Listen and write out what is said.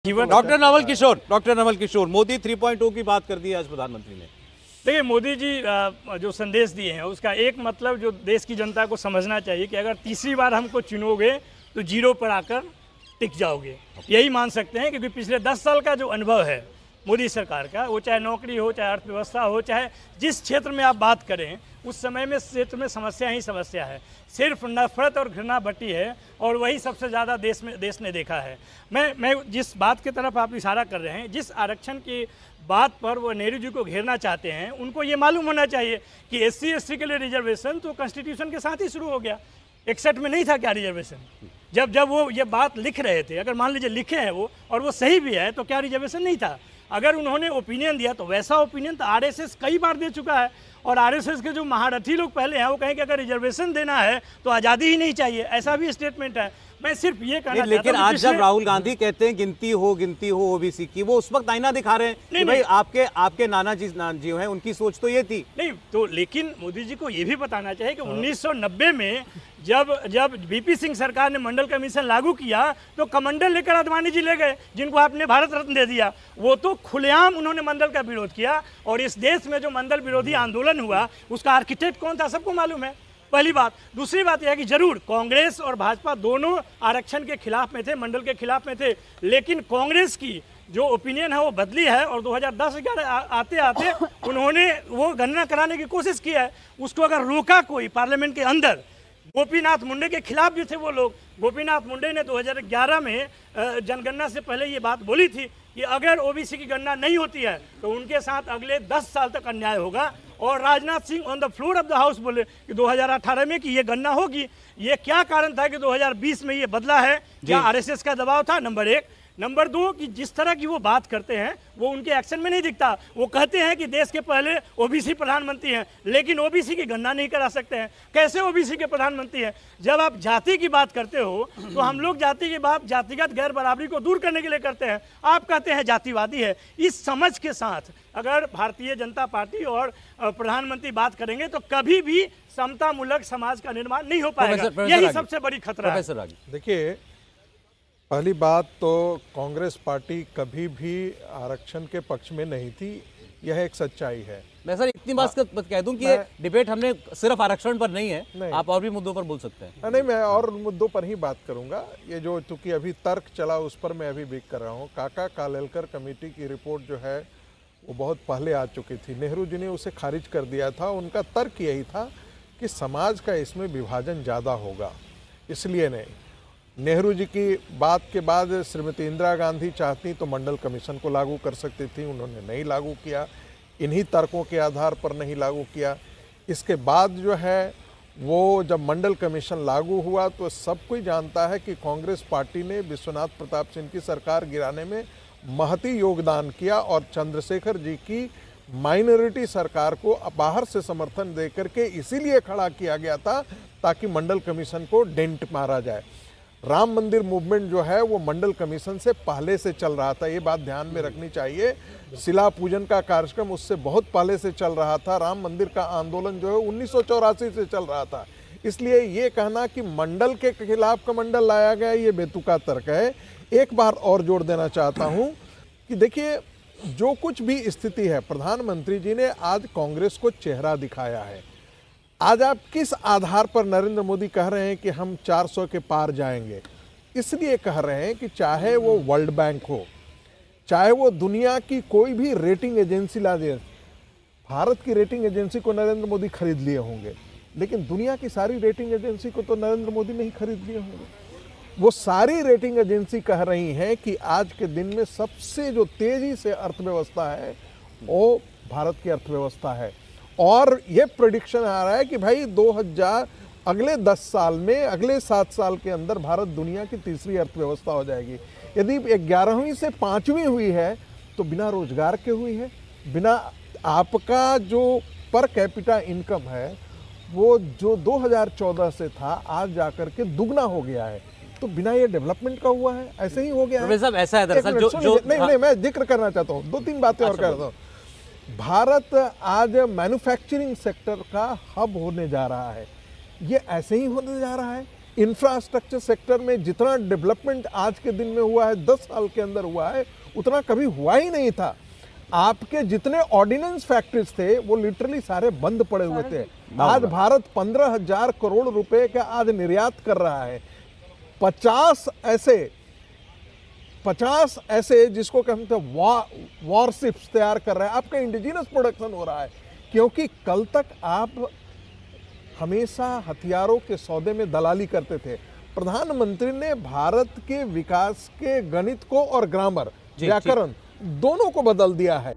Doctor Naval Kishore Modi 3.0 की बात कर दी आज प्रधानमंत्री ने। देखिए, मोदी जी जो संदेश दिए हैं उसका एक मतलब जो देश की जनता को समझना चाहिए कि अगर तीसरी बार हमको चुनोगे तो जीरो पर आकर टिक जाओगे। यही मान सकते हैं क्योंकि पिछले 10 साल का जो अनुभव है मोदी सरकार का, वो चाहे नौकरी हो, चाहे अर्थव्यवस्था हो, चाहे जिस क्षेत्र में आप बात करें उस समय में क्षेत्र में समस्या ही समस्या है। सिर्फ नफरत और घृणा बटी है और वही सबसे ज़्यादा देश ने देखा है। मैं जिस बात की तरफ आप इशारा कर रहे हैं, जिस आरक्षण की बात पर वो नेहरू जी को घेरना चाहते हैं, उनको ये मालूम होना चाहिए कि SC/ST के लिए रिजर्वेशन तो कॉन्स्टिट्यूशन के साथ ही शुरू हो गया। 61 में नहीं था क्या रिजर्वेशन? जब वो ये बात लिख रहे थे, अगर मान लीजिए लिखे हैं वो और वो सही भी है, तो क्या रिजर्वेशन नहीं था? अगर उन्होंने ओपिनियन दिया तो वैसा ओपिनियन तो RSS कई बार दे चुका है। और RSS के जो महारथी लोग पहले हैं वो कहें कि अगर रिजर्वेशन देना है तो आज़ादी ही नहीं चाहिए, ऐसा भी स्टेटमेंट है। मैं सिर्फ ये कहना लेकिन आज जब राहुल गांधी कहते हैं गिनती हो OBC की, वो उस वक्त आईना दिखा रहे हैं कि भाई आपके नाना जी हैं, उनकी सोच तो ये थी। नहीं तो, लेकिन मोदी जी को ये भी बताना चाहिए कि 1990 में जब VP सिंह सरकार ने मंडल कमीशन लागू किया तो कमंडल लेकर आडवाणी जी ले गए, जिनको आपने भारत रत्न दे दिया। वो तो खुलेआम उन्होंने मंडल का विरोध किया। और इस देश में जो मंडल विरोधी आंदोलन हुआ उसका आर्किटेक्ट कौन था सबको मालूम है, पहली बात। दूसरी बात यह है कि जरूर कांग्रेस और भाजपा दोनों आरक्षण के खिलाफ में थे, मंडल के खिलाफ में थे, लेकिन कांग्रेस की जो ओपिनियन है वो बदली है और 2010-11 आते आते उन्होंने वो गणना कराने की कोशिश की है। उसको अगर रोका कोई पार्लियामेंट के अंदर, गोपीनाथ मुंडे के खिलाफ भी थे वो लोग। गोपीनाथ मुंडे ने 2011 में जनगणना से पहले ये बात बोली थी कि अगर OBC की गणना नहीं होती है तो उनके साथ अगले 10 साल तक अन्याय होगा। और Rajnath Singh on the floor of the house बोले कि 2018 में कि ये गणना होगी। ये क्या कारण था कि 2020 में ये बदला है? क्या RSS का दबाव था? नंबर 1। नंबर 2 कि जिस तरह की वो बात करते हैं वो उनके एक्शन में नहीं दिखता। वो कहते हैं कि देश के पहले OBC प्रधानमंत्री हैं, लेकिन OBC की गणना नहीं करा सकते हैं। कैसे OBC के प्रधानमंत्री हैं? जब आप जाति की बात करते हो तो हम लोग जाति की बात जातिगत गैर बराबरी को दूर करने के लिए करते हैं, आप कहते हैं जातिवादी है। इस समझ के साथ अगर भारतीय जनता पार्टी और प्रधानमंत्री बात करेंगे तो कभी भी समतामूलक समाज का निर्माण नहीं हो पाएगा। यही सबसे बड़ी खतरा है। देखिए, पहली बात तो कांग्रेस पार्टी कभी भी आरक्षण के पक्ष में नहीं थी, यह एक सच्चाई है। मैं सर इतनी बात कह दूं कि ये डिबेट हमने सिर्फ आरक्षण पर नहीं है, आप और भी मुद्दों पर बोल सकते हैं। नहीं, मैं और मुद्दों पर ही बात करूंगा। ये जो चूंकि अभी तर्क चला उस पर मैं अभी वेट कर रहा हूँ। काका कालेलकर कमेटी की रिपोर्ट जो है वो बहुत पहले आ चुकी थी, नेहरू जी ने उसे खारिज कर दिया था। उनका तर्क यही था कि समाज का इसमें विभाजन ज़्यादा होगा, इसलिए नहीं। नेहरू जी की बात के बाद श्रीमती इंदिरा गांधी चाहती तो मंडल कमीशन को लागू कर सकती थी, उन्होंने नहीं लागू किया। इन्हीं तर्कों के आधार पर नहीं लागू किया। इसके बाद जो है वो जब मंडल कमीशन लागू हुआ तो सब कोई जानता है कि कांग्रेस पार्टी ने विश्वनाथ प्रताप सिंह की सरकार गिराने में महती योगदान किया और चंद्रशेखर जी की माइनॉरिटी सरकार को बाहर से समर्थन देकर के इसीलिए खड़ा किया गया था ताकि मंडल कमीशन को डेंट मारा जाए। राम मंदिर मूवमेंट जो है वो मंडल कमीशन से पहले से चल रहा था, ये बात ध्यान में रखनी चाहिए। शिला पूजन का कार्यक्रम उससे बहुत पहले से चल रहा था। राम मंदिर का आंदोलन जो है 1984 से चल रहा था। इसलिए ये कहना कि मंडल के खिलाफ कमंडल लाया गया, ये बेतुका तर्क है। एक बार और जोड़ देना चाहता हूँ कि देखिए, जो कुछ भी स्थिति है, प्रधानमंत्री जी ने आज कांग्रेस को चेहरा दिखाया है। आज आप किस आधार पर नरेंद्र मोदी कह रहे हैं कि हम 400 के पार जाएंगे? इसलिए कह रहे हैं कि चाहे वो वर्ल्ड बैंक हो, चाहे वो दुनिया की कोई भी रेटिंग एजेंसी ला दे। भारत की रेटिंग एजेंसी को नरेंद्र मोदी खरीद लिए होंगे, लेकिन दुनिया की सारी रेटिंग एजेंसी को तो नरेंद्र मोदी नहीं खरीद लिए होंगे। वो सारी रेटिंग एजेंसी कह रही हैं कि आज के दिन में सबसे जो तेजी से अर्थव्यवस्था है वो भारत की अर्थव्यवस्था है। और ये प्रेडिक्शन आ रहा है कि भाई अगले 10 साल में, अगले 7 साल के अंदर भारत दुनिया की तीसरी अर्थव्यवस्था हो जाएगी। यदि 11वीं से 5वीं हुई है तो बिना रोजगार के हुई है, बिना आपका जो पर कैपिटा इनकम है वो जो 2014 से था आज जाकर के दुगना हो गया है, तो बिना ये डेवलपमेंट का हुआ है, ऐसे ही हो गया है। साहब ऐसा है दरअसल नहीं, मैं जिक्र करना चाहता हूँ, 2-3 बातें और करता हूँ। भारत आज मैन्युफैक्चरिंग सेक्टर का हब होने जा रहा है। ये ऐसे ही होने जा रहा है इंफ्रास्ट्रक्चर सेक्टर में जितना डेवलपमेंट आज के दिन में हुआ है, 10 साल के अंदर हुआ है, उतना कभी हुआ ही नहीं था। आपके जितने ऑर्डिनेंस फैक्ट्रीज थे वो लिटरली सारे बंद पड़े हुए थे। आज भारत 15,000 करोड़ रुपए का आज निर्यात कर रहा है। 50 ऐसे जिसको कहते हैं वॉरशिप्स तैयार कर रहे हैं। आपका इंडिजिनस प्रोडक्शन हो रहा है, क्योंकि कल तक आप हमेशा हथियारों के सौदे में दलाली करते थे। प्रधानमंत्री ने भारत के विकास के गणित को और ग्रामर, व्याकरण दोनों को बदल दिया है।